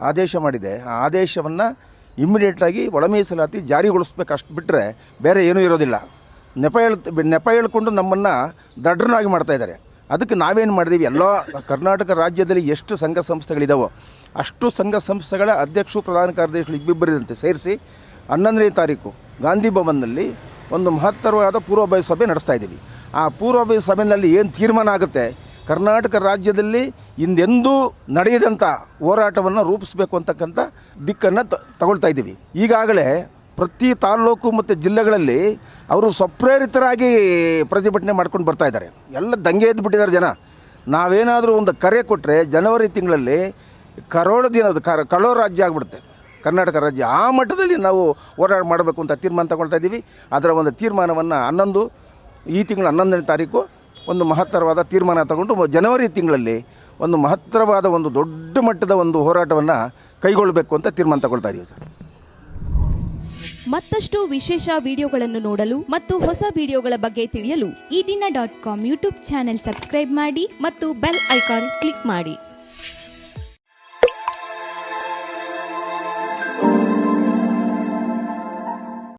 ಆದೇಶ ಮಾಡಿದೆ. ಆ ಆದೇಶವನ್ನು ಇಮ್ಮಿಡಿಯೇಟಾಗಿ ಒಳ ಮೀಸಲಾತಿ ಜಾರಿಗೊಳಿಸ್ಬೇಕು, ಅಷ್ಟು ಬಿಟ್ಟರೆ ಬೇರೆ ಏನೂ ಇರೋದಿಲ್ಲ. ನೆಪ ಹೇಳ್ಕೊಂಡು ನಮ್ಮನ್ನು ದಡ್ಡರನ್ನಾಗಿ ಮಾಡ್ತಾಯಿದ್ದಾರೆ. ಅದಕ್ಕೆ ನಾವೇನು ಮಾಡಿದ್ದೀವಿ, ಎಲ್ಲ ಕರ್ನಾಟಕ ರಾಜ್ಯದಲ್ಲಿ ಎಷ್ಟು ಸಂಘ ಸಂಸ್ಥೆಗಳಿದ್ದಾವೋ ಅಷ್ಟು ಸಂಘ ಸಂಸ್ಥೆಗಳ ಅಧ್ಯಕ್ಷರು ಪ್ರಧಾನ ಕಾರ್ಯದರ್ಶಿಗಳು ಇಬ್ಬಿಬ್ಬರಿದಂತೆ ಸೇರಿಸಿ 11ನೇ ತಾರೀಕು ಗಾಂಧಿ ಭವನ್ನಲ್ಲಿ ಒಂದು ಮಹತ್ತರವಾದ ಪೂರ್ವಭಾವಿ ಸಭೆ ನಡೆಸ್ತಾ ಇದ್ದೀವಿ. ಆ ಪೂರ್ವಭಾವಿ ಸಭೆಯಲ್ಲಿ ಏನು ತೀರ್ಮಾನ ಆಗುತ್ತೆ, ಕರ್ನಾಟಕ ರಾಜ್ಯದಲ್ಲಿ ಹಿಂದೆಂದೂ ನಡೆಯದಂಥ ಹೋರಾಟವನ್ನು ರೂಪಿಸಬೇಕು ಅಂತಕ್ಕಂಥ ದಿಕ್ಕನ್ನು ತಗೊಳ್ತಾ ಇದ್ದೀವಿ. ಈಗಾಗಲೇ ಪ್ರತಿ ತಾಲ್ಲೂಕು ಮತ್ತು ಜಿಲ್ಲೆಗಳಲ್ಲಿ ಅವರು ಸ್ವಪ್ರೇರಿತರಾಗಿ ಪ್ರತಿಭಟನೆ ಮಾಡ್ಕೊಂಡು ಬರ್ತಾ ಇದ್ದಾರೆ. ಎಲ್ಲ ದಂಗೆ ಎದ್ದು ಬಿಟ್ಟಿದ್ದಾರೆ ಜನ. ನಾವೇನಾದರೂ ಒಂದು ಕರೆ ಕೊಟ್ಟರೆ ಜನವರಿ ತಿಂಗಳಲ್ಲಿ ಕಳೋ ರಾಜ್ಯ ಆಗಿಬಿಡುತ್ತೆ ಕರ್ನಾಟಕ ರಾಜ್ಯ. ಆ ಮಟ್ಟದಲ್ಲಿ ನಾವು ಹೋರಾಟ ಮಾಡಬೇಕು ಅಂತ ತೀರ್ಮಾನ ತಗೊಳ್ತಾ ಇದ್ದೀವಿ. ಅದರ ಒಂದು ತೀರ್ಮಾನವನ್ನು ಈ ತಿಂಗಳ 11ನೇ ತಾರೀಕು ಒಂದು ಮಹತ್ತರವಾದ ತೀರ್ಮಾನ ತಗೊಂಡು ಜನವರಿ ತಿಂಗಳಲ್ಲಿ ಒಂದು ಮಹತ್ತರವಾದ ಒಂದು ದೊಡ್ಡ ಮಟ್ಟದ ಒಂದು ಹೋರಾಟವನ್ನು ಕೈಗೊಳ್ಳಬೇಕು ಅಂತ ತೀರ್ಮಾನ ತಗೊಳ್ತಾ ಇದ್ದೀವಿ ಸರ್. ಮತ್ತಷ್ಟು ವಿಶೇಷ ವಿಡಿಯೋಗಳನ್ನು ನೋಡಲು ಮತ್ತು ಹೊಸ ವಿಡಿಯೋಗಳ ಬಗ್ಗೆ ತಿಳಿಯಲು ಈ ದಿನ .com ಯೂಟ್ಯೂಬ್ ಚಾನೆಲ್ ಸಬ್ಸ್ಕ್ರೈಬ್ ಮಾಡಿ ಮತ್ತು ಬೆಲ್ ಐಕಾನ್ ಕ್ಲಿಕ್ ಮಾಡಿ.